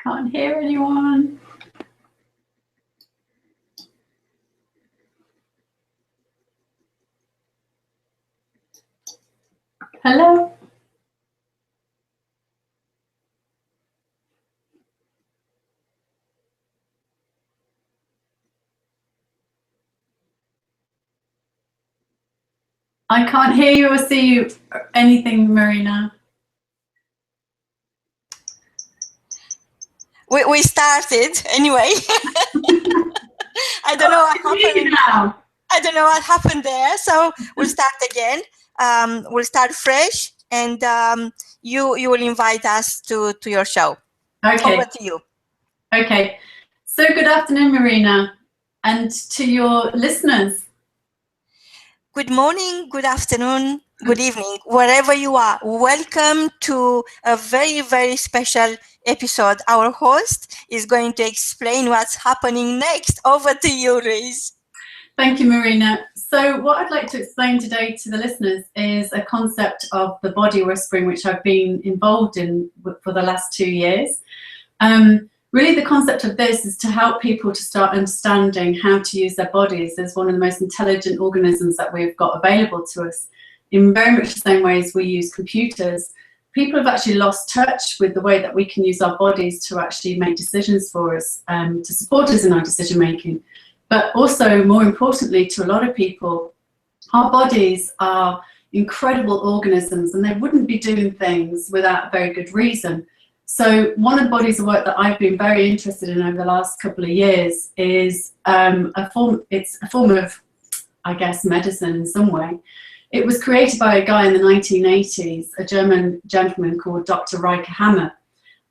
Can't hear anyone. Hello? I can't hear you or see you anything, Marina. We started anyway. I don't know what happened now. I don't know what happened there. So we'll start again. We'll start fresh, and you will invite us to your show. Okay. Over to you. Okay. So good afternoon, Marina, and to your listeners. Good morning, good afternoon, good evening, wherever you are. Welcome to a very, very special episode. Our host is going to explain what's happening next. Over to you, Louise. Thank you, Marina. So what I'd like to explain today to the listeners is a concept of the body whispering, which I've been involved in for the last 2 years. Really, the concept of this is to help people to start understanding how to use their bodies as one of the most intelligent organisms that we've got available to us. In very much the same way as we use computers, people have actually lost touch with the way that we can use our bodies to actually make decisions for us, to support us in our decision making. But also, more importantly, to a lot of people, our bodies are incredible organisms and they wouldn't be doing things without a very good reason. So one of the bodies of work that I've been very interested in over the last couple of years is a form of, I guess, medicine in some way. It was created by a guy in the 1980s, a German gentleman called W.O.R.K.S.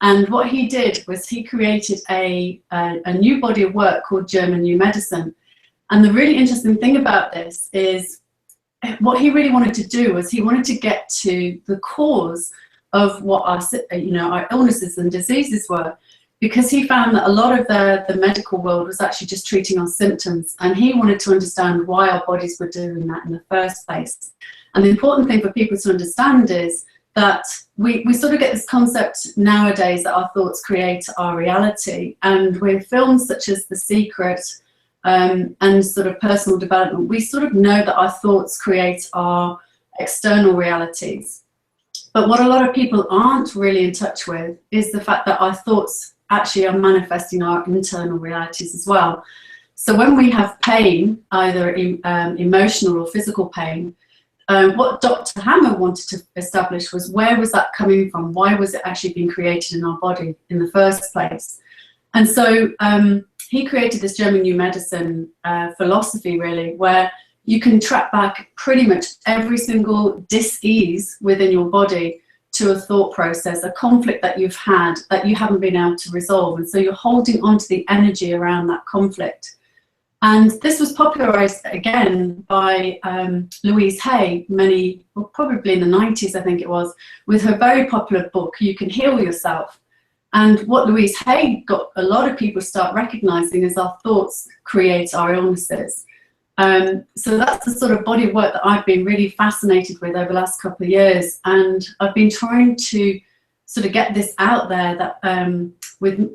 And what he did was he created a new body of work called German New Medicine. And the really interesting thing about this is what he really wanted to do was he wanted to get to the cause of what our illnesses and diseases were, because he found that a lot of the medical world was actually just treating our symptoms, and he wanted to understand why our bodies were doing that in the first place. And the important thing for people to understand is that we sort of get this concept nowadays that our thoughts create our reality, and with films such as The Secret and sort of personal development, we sort of know that our thoughts create our external realities. But what a lot of people aren't really in touch with is the fact that our thoughts actually are manifesting our internal realities as well. So when we have pain, either emotional or physical pain, what Dr. Hammer wanted to establish was where was that coming from? Why was it actually being created in our body in the first place? And so he created this German New Medicine philosophy, really, where you can track back pretty much every single dis-ease within your body to a thought process, a conflict that you've had that you haven't been able to resolve. And so you're holding on to the energy around that conflict. And this was popularized again by Louise Hay, probably in the 90s, I think it was, with her very popular book, You Can Heal Yourself. And what Louise Hay got a lot of people start recognizing is our thoughts create our illnesses. So that's the sort of body of work that I've been really fascinated with over the last couple of years, and I've been trying to sort of get this out there that with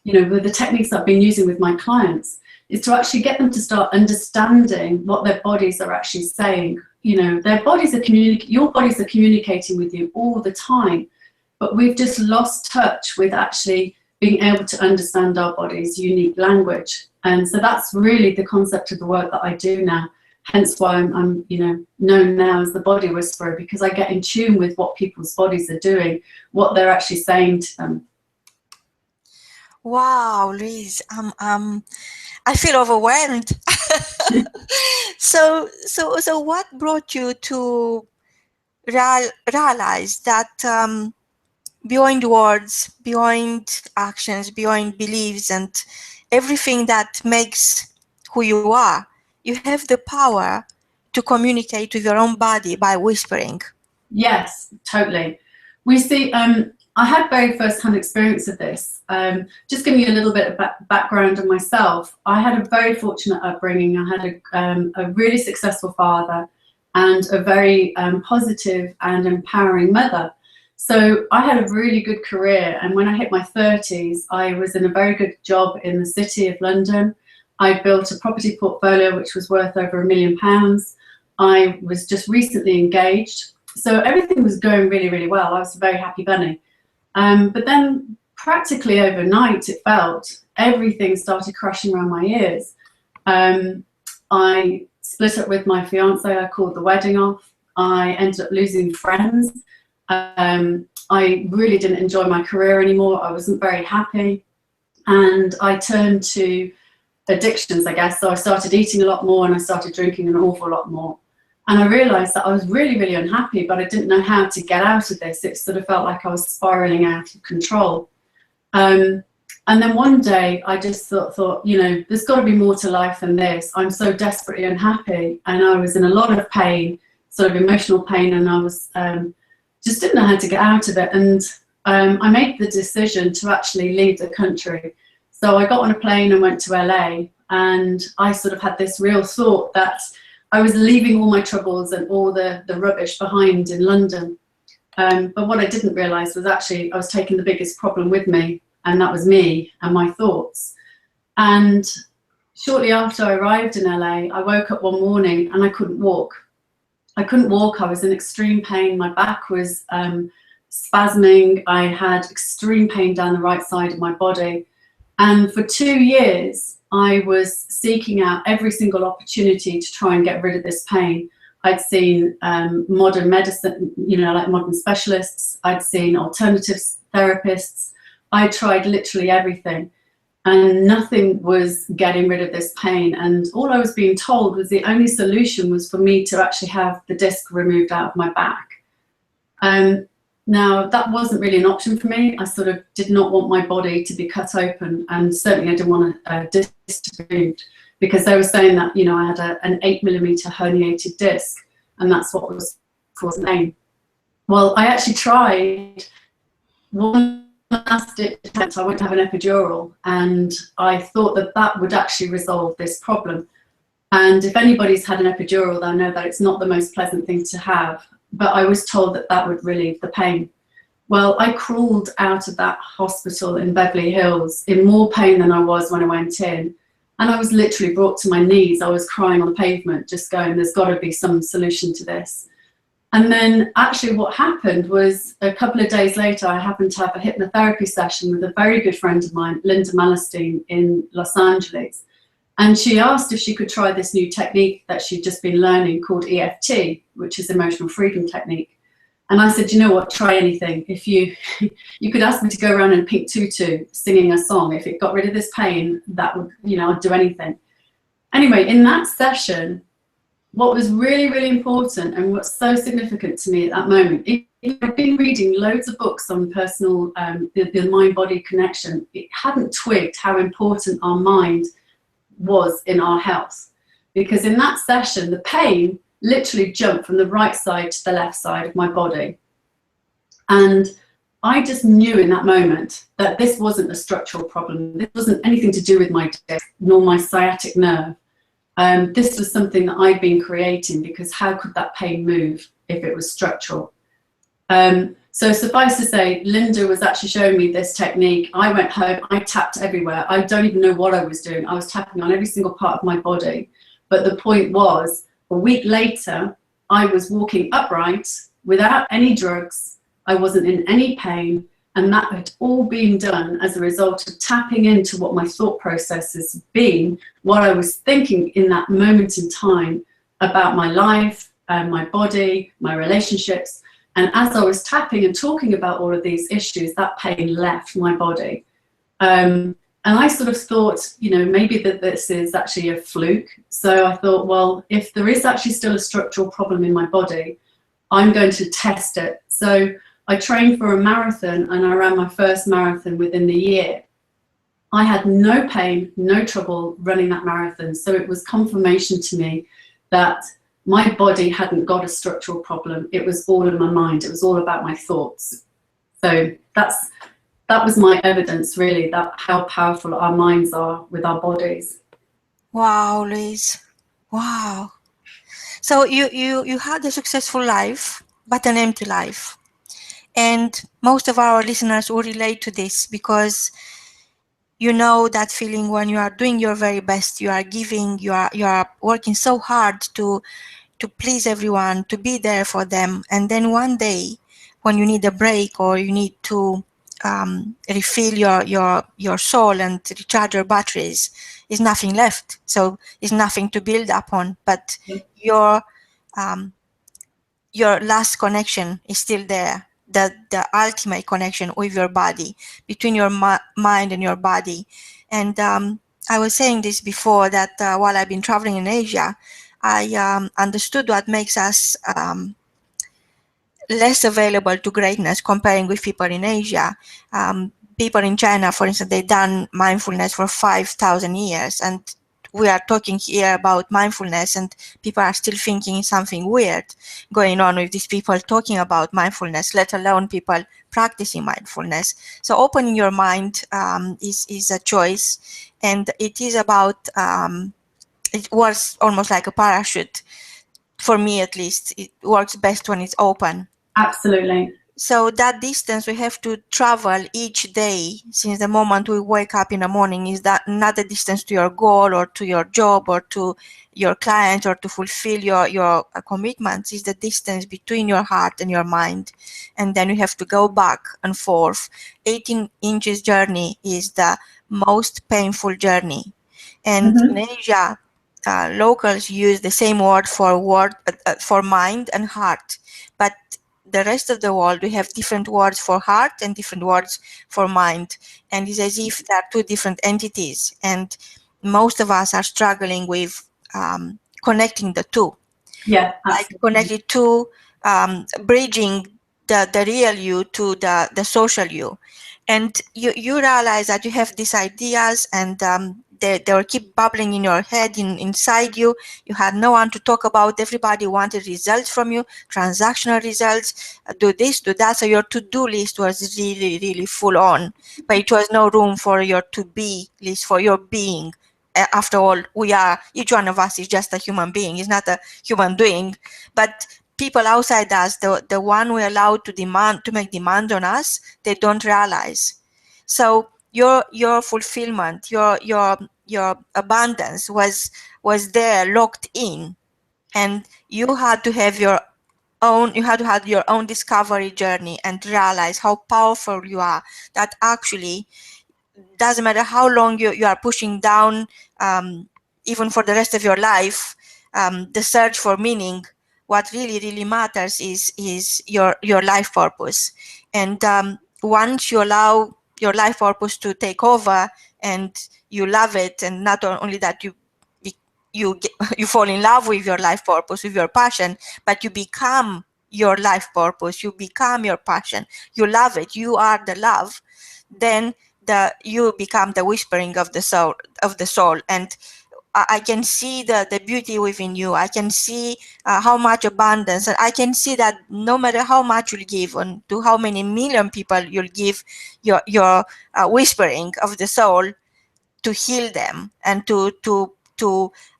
the techniques I've been using with my clients is to actually get them to start understanding what their bodies are actually saying. Their bodies are your bodies are communicating with you all the time, but we've just lost touch with actually being able to understand our body's unique language. And so that's really the concept of the work that I do now. Hence why I'm known now as the body whisperer, because I get in tune with what people's bodies are doing, what they're actually saying to them. Wow, Louise, I feel overwhelmed. So what brought you to realize that beyond words, beyond actions, beyond beliefs, and everything that makes who you are, you have the power to communicate with your own body by whispering? Yes, totally. We see, I had very first-hand experience of this. Just giving you a little bit of background on myself, I had a very fortunate upbringing. I had a really successful father and a very positive and empowering mother. So I had a really good career, and when I hit my 30s, I was in a very good job in the City of London. I built a property portfolio which was worth over £1 million. I was just recently engaged, so everything was going really, really well. I was a very happy bunny. But then practically overnight, it felt, everything started crashing around my ears. I split up with my fiance. I called the wedding off. I ended up losing friends. I really didn't enjoy my career anymore. I wasn't very happy, and I turned to addictions, I guess. So I started eating a lot more, and I started drinking an awful lot more. And I realized that I was really, really unhappy, but I didn't know how to get out of this. It sort of felt like I was spiraling out of control. And then one day I just thought, you know, there's got to be more to life than this. I'm so desperately unhappy, and I was in a lot of pain, sort of emotional pain, and I was just didn't know how to get out of it. And I made the decision to actually leave the country. So I got on a plane and went to LA, and I sort of had this real thought that I was leaving all my troubles and all the rubbish behind in London. But what I didn't realize was actually I was taking the biggest problem with me, and that was me and my thoughts. And shortly after I arrived in LA, I woke up one morning and I couldn't walk. I couldn't walk. I was in extreme pain. My back was spasming. I had extreme pain down the right side of my body. And for 2 years, I was seeking out every single opportunity to try and get rid of this pain. I'd seen modern medicine, you know, like modern specialists. I'd seen alternative therapists. I tried literally everything, and nothing was getting rid of this pain. And all I was being told was the only solution was for me to actually have the disc removed out of my back. Now, that wasn't really an option for me. I sort of did not want my body to be cut open, and certainly I didn't want a disc to be removed, because they were saying that, you know, I had an 8mm herniated disc, and that's what was causing pain. Well, I actually tried one last attempt. I went to have an epidural, and I thought that that would actually resolve this problem. And if anybody's had an epidural, they'll know that it's not the most pleasant thing to have, but I was told that that would relieve the pain. Well, I crawled out of that hospital in Beverly Hills in more pain than I was when I went in. And I was literally brought to my knees. I was crying on the pavement, just going, there's got to be some solution to this. And then actually what happened was, a couple of days later, I happened to have a hypnotherapy session with a very good friend of mine, Linda Mallerstein, in Los Angeles. And she asked if she could try this new technique that she'd just been learning called EFT, which is emotional freedom technique. And I said, you know what, try anything. If you could ask me to go around in a pink tutu singing a song, if it got rid of this pain, that would, you know, I'd do anything. Anyway, in that session, what was really, really important and what's so significant to me at that moment, I've been reading loads of books on personal, the mind-body connection. It hadn't twigged how important our mind was in our health, because in that session the pain literally jumped from the right side to the left side of my body, and I just knew in that moment that this wasn't a structural problem. This wasn't anything to do with my disc nor my sciatic nerve. This was something that I'd been creating, because how could that pain move if it was structural? So suffice to say, Linda was actually showing me this technique. I went home, I tapped everywhere. I don't even know what I was doing. I was tapping on every single part of my body. But the point was, a week later, I was walking upright without any drugs. I wasn't in any pain. And that had all been done as a result of tapping into what my thought processes had been, what I was thinking in that moment in time about my life, my body, my relationships. And as I was tapping and talking about all of these issues, that pain left my body. And I sort of thought, you know, maybe that this is actually a fluke. So I thought, well, if there is actually still a structural problem in my body, I'm going to test it. So I trained for a marathon, and I ran my first marathon within the year. I had no pain, no trouble running that marathon. So it was confirmation to me that my body hadn't got a structural problem. It was all in my mind. It was all about my thoughts. So that was my evidence, really, that how powerful our minds are with our bodies. Wow, Louise. Wow. So you had a successful life, but an empty life. And most of our listeners will relate to this, because you know that feeling when you are doing your very best, you are giving, you are working so hard to please everyone, to be there for them, and then one day when you need a break, or you need to refill your soul and recharge your batteries, is nothing left. So it's nothing to build upon, but your last connection is still there, the ultimate connection with your body, between your mind and your body. And I was saying this before, that while I've been traveling in Asia, I understood what makes us less available to greatness comparing with people in Asia. People in China, for instance, they've done mindfulness for 5,000 years, and we are talking here about mindfulness, and people are still thinking something weird going on with these people talking about mindfulness, let alone people practicing mindfulness. So opening your mind is a choice, and it is about, it works almost like a parachute. For me, at least, it works best when it's open. Absolutely. So that distance we have to travel each day, since the moment we wake up in the morning, is that not the distance to your goal, or to your job, or to your client, or to fulfill your commitments, is the distance between your heart and your mind. And then you have to go back and forth. 18 inches journey is the most painful journey. And in Asia, locals use the same word for mind and heart, but the rest of the world, we have different words for heart and different words for mind, and it's as if they're two different entities, and most of us are struggling with connecting the two. Yeah, Like absolutely. connected to bridging the real you to the social you. And you realize that you have these ideas, and they will keep bubbling in your head, inside you. You had no one to talk about. Everybody wanted results from you, transactional results, do this, do that. So your to-do list was really, really full on, but it was no room for your to-be list, for your being. After all, each one of us is just a human being. It's not a human doing, but people outside us, the one we allow to make demand on us, they don't realize. So your fulfillment, your abundance was there, locked in, and you had to have your own discovery journey, and realize how powerful you are. That actually doesn't matter how long you are pushing down, even for the rest of your life, the search for meaning. What really matters is your life purpose. And once you allow your life purpose to take over, and you love it, and not only that, you fall in love with your life purpose, with your passion, but you become your life purpose, you become your passion, you love it, you are the love. Then you become the whispering of the soul. And I can see the beauty within you. I can see how much abundance, and I can see that no matter how much you'll give, and to how many million people you'll give your whispering of the soul, to heal them, and to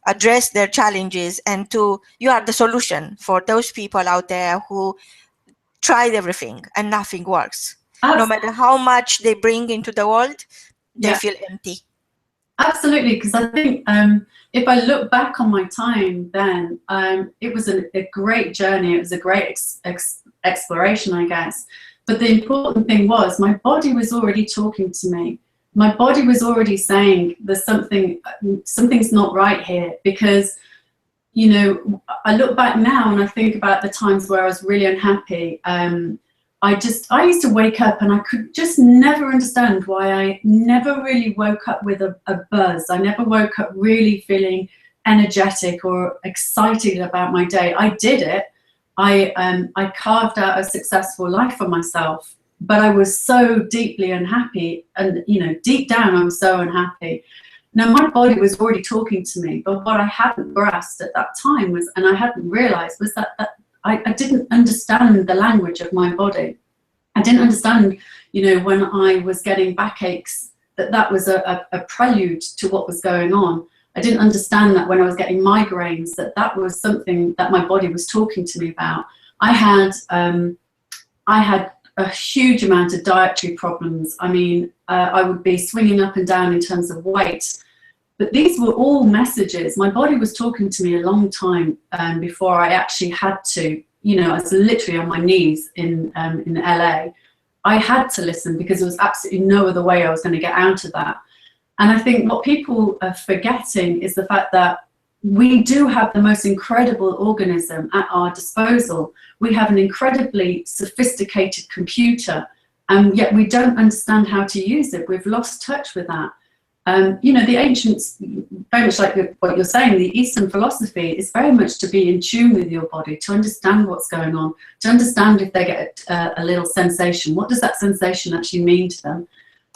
address their challenges, and you are the solution for those people out there who tried everything and nothing works. No matter how much they bring into the world, they feel empty. Absolutely, because I think if I look back on my time then, it was a great journey. It was a great exploration, I guess. But the important thing was my body was already talking to me. My body was already saying there's something's not right here, because, you know, I look back now and I think about the times where I was really unhappy. I used to wake up and I could just never understand why I never really woke up with a buzz. I never woke up really feeling energetic or excited about my day. I did it. I carved out a successful life for myself, but I was so deeply unhappy, and, you know, deep down I was so unhappy. Now my body was already talking to me, but what I hadn't grasped at that time was, and I hadn't realized, was that I didn't understand the language of my body. I didn't understand, you know, when I was getting backaches, that was a prelude to what was going on. I didn't understand that when I was getting migraines, that was something that my body was talking to me about. I had a huge amount of dietary problems. I mean, I would be swinging up and down in terms of weight. But these were all messages. My body was talking to me a long time before I actually had to. You know, I was literally on my knees in LA. I had to listen because there was absolutely no other way I was going to get out of that. And I think what people are forgetting is the fact that we do have the most incredible organism at our disposal. We have an incredibly sophisticated computer, and yet we don't understand how to use it. We've lost touch with that. You know, the ancients, very much like what you're saying, the Eastern philosophy is very much to be in tune with your body, to understand what's going on, to understand if they get a little sensation. What does that sensation actually mean to them?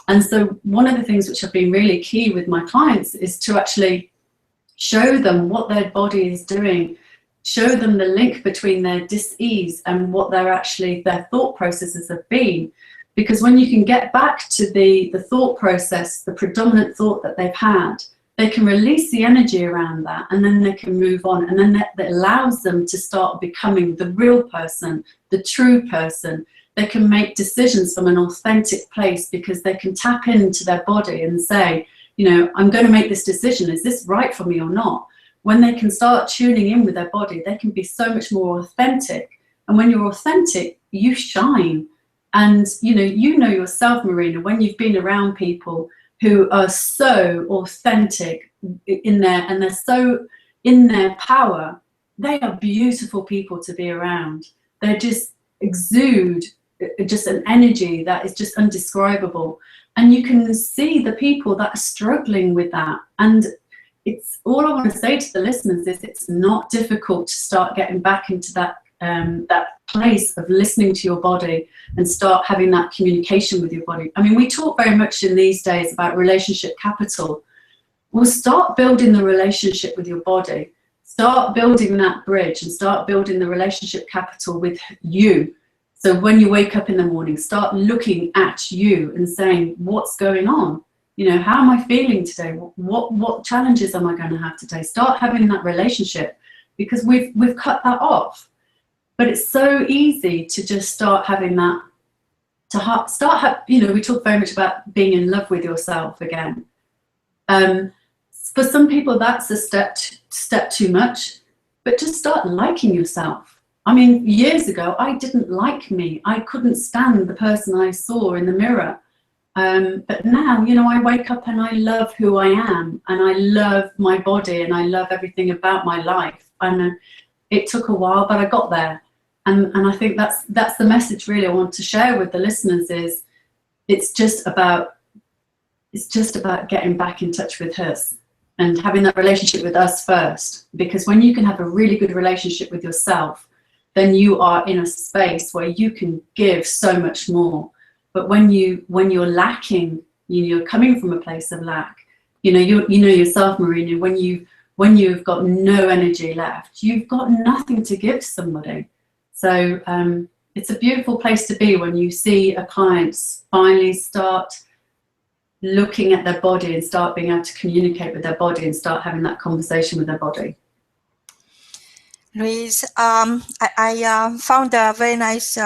And so one of the things which have been really key with my clients is to actually show them what their body is doing, show them the link between their dis-ease and what their thought processes have been. Because when you can get back to the thought process, the predominant thought that they've had, they can release the energy around that, and then they can move on. And then that allows them to start becoming the real person, the true person. They can make decisions from an authentic place because they can tap into their body and say, you know, I'm going to make this decision. Is this right for me or not? When they can start tuning in with their body, they can be so much more authentic. And when you're authentic, you shine. And, you know yourself, Marina, when you've been around people who are so authentic and they're so in their power, they are beautiful people to be around. They just exude just an energy that is just undescribable. And you can see the people that are struggling with that. And it's all I want to say to the listeners is it's not difficult to start getting back into that place of listening to your body and start having that communication with your body. I mean, we talk very much in these days about relationship capital. Well, start building the relationship with your body. Start building that bridge and start building the relationship capital with you. So when you wake up in the morning, start looking at you and saying, what's going on? You know, how am I feeling today? What challenges am I going to have today? Start having that relationship, because we've cut that off. But it's so easy to just start having that, you know, we talk very much about being in love with yourself again. For some people, that's a step too much, but just start liking yourself. I mean, years ago, I didn't like me. I couldn't stand the person I saw in the mirror. But now, you know, I wake up and I love who I am, and I love my body, and I love everything about my life. And it took a while, but I got there. And I think that's the message really I want to share with the listeners is it's just about getting back in touch with us and having that relationship with us first. Because when you can have a really good relationship with yourself, then you are in a space where you can give so much more. But when you're lacking, you're coming from a place of lack. You know yourself, Marina, when you've got no energy left, you've got nothing to give somebody. So it's a beautiful place to be when you see a client finally start looking at their body and start being able to communicate with their body and start having that conversation with their body. Louise, I found a very nice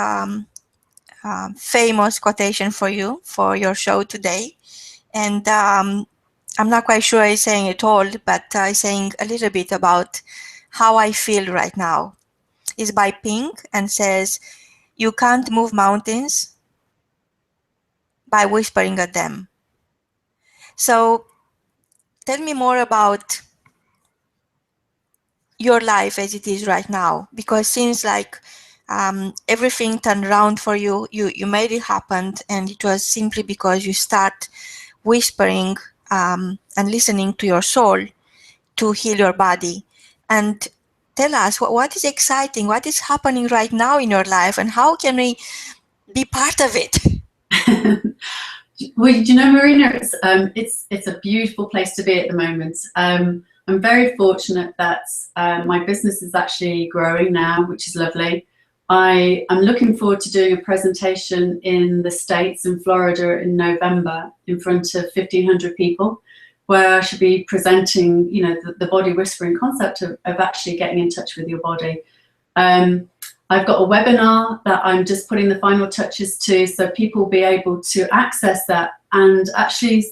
famous quotation for you for your show today. And I'm not quite sure I'm saying it all, but I'm saying a little bit about how I feel right now. It's by Pink and says, you can't move mountains by whispering at them. So tell me more about your life as it is right now, because it seems like everything turned around for you. You made it happen, and it was simply because you start whispering and listening to your soul to heal your body. And tell us what is exciting, what is happening right now in your life, and how can we be part of it? Well, you know, Marina, it's a beautiful place to be at the moment. I'm very fortunate that my business is actually growing now, which is lovely. I'm looking forward to doing a presentation in the States, in Florida, in November, in front of 1,500 people, where I should be presenting, you know, the body whispering concept of actually getting in touch with your body. I've got a webinar that I'm just putting the final touches to, so people will be able to access that and actually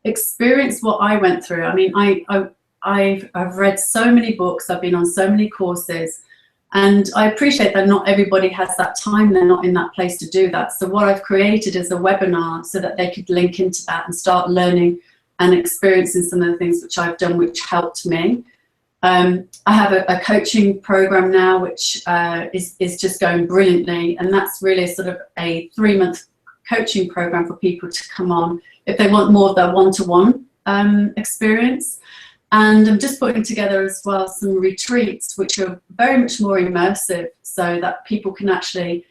experience what I went through. I mean, I've read so many books, I've been on so many courses, and I appreciate that not everybody has that time, they're not in that place to do that. So what I've created is a webinar so that they could link into that and start learning and experiencing some of the things which I've done, which helped me. I have a coaching program now, which is just going brilliantly, and that's really sort of a 3-month coaching program for people to come on if they want more of their one-to-one experience. And I'm just putting together as well some retreats, which are very much more immersive, so that people can actually,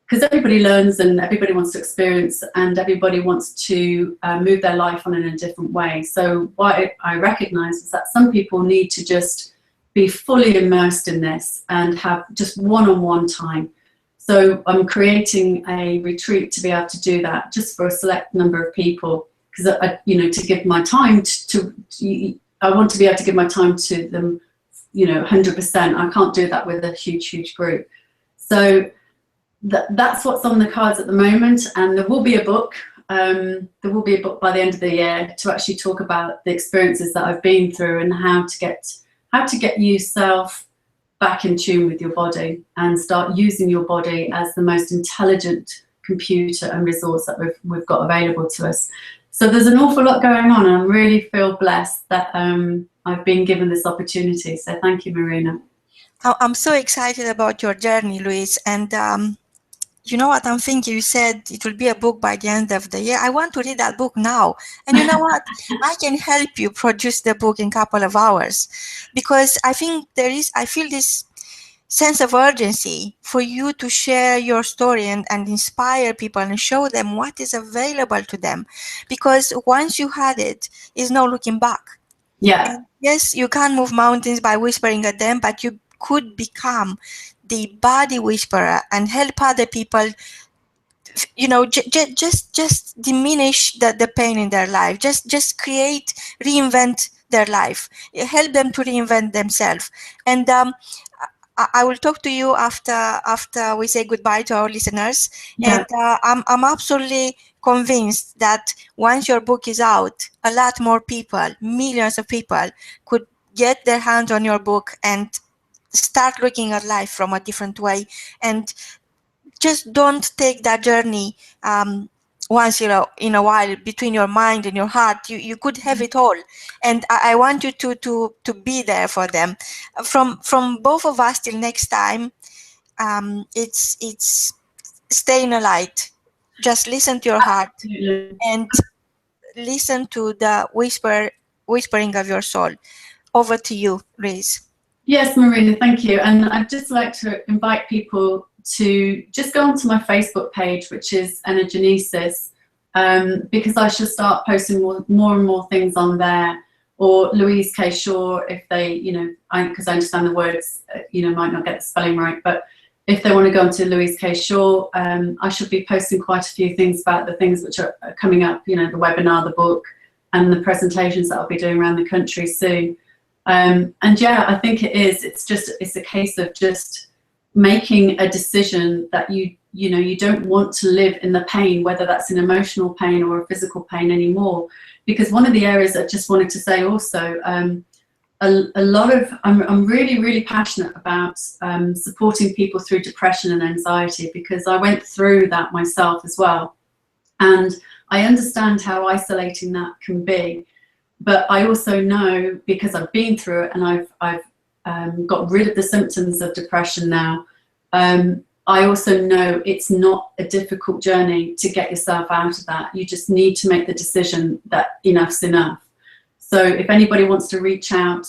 because everybody learns and everybody wants to experience and everybody wants to move their life on in a different way. So what I recognize is that some people need to just be fully immersed in this and have just one-on-one time. So I'm creating a retreat to be able to do that just for a select number of people, because you know, to give my time I want to be able to give my time to them, you know, 100%. I can't do that with a huge group. So that's what's on the cards at the moment, and there will be a book. There will be a book by the end of the year to actually talk about the experiences that I've been through and how to get yourself back in tune with your body and start using your body as the most intelligent computer and resource that we've got available to us. So there's an awful lot going on, and I really feel blessed that I've been given this opportunity. So thank you, Marina. I'm so excited about your journey, Louise, and you know what I'm thinking? You said it will be a book by the end of the year. I want to read that book now. And you know what? I can help you produce the book in a couple of hours, because I think I feel this sense of urgency for you to share your story and inspire people and show them what is available to them. Because once you had it, there's no looking back. Yeah. And yes, you can't move mountains by whispering at them, but you could become the body whisperer and help other people, you know, just diminish the pain in their life, just reinvent their life, help them to reinvent themselves. And I will talk to you after we say goodbye to our listeners. Yeah. And I'm absolutely convinced that once your book is out, a lot more people, millions of people, could get their hands on your book and start looking at life from a different way. And just don't take that journey once in a while between your mind and your heart. You could have it all, and I want you to be there for them. From both of us till next time, it's stay in a light. Just listen to your heart. Absolutely. And listen to the whispering of your soul. Over to you, Louise. Yes, Marina, thank you. And I'd just like to invite people to just go onto my Facebook page, which is Energenesis, because I should start posting more and more things on there, or Louise K Shaw, if they, you know, because I understand the words, you know, might not get the spelling right, but if they want to go onto Louise K Shaw, I should be posting quite a few things about the things which are coming up, you know, the webinar, the book, and the presentations that I'll be doing around the country soon. And yeah, I think it's a case of just making a decision that you don't want to live in the pain, whether that's an emotional pain or a physical pain anymore. Because one of the areas I just wanted to say also, I'm really passionate about supporting people through depression and anxiety, because I went through that myself as well, and I understand how isolating that can be. But I also know, because I've been through it and I've got rid of the symptoms of depression now, I also know it's not a difficult journey to get yourself out of that. You just need to make the decision that enough's enough. So if anybody wants to reach out,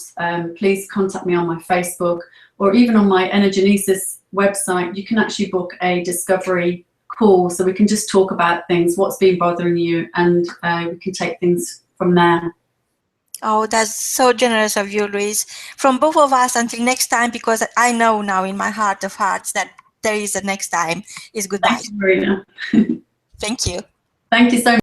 please contact me on my Facebook, or even on my Energenesis website. You can actually book a discovery call, so we can just talk about things, what's been bothering you, and we can take things from there. Oh, that's so generous of you, Louise. From both of us, until next time, because I know now in my heart of hearts that there is a next time, is goodbye. Thanks, Marina. Thank you. Thank you so much.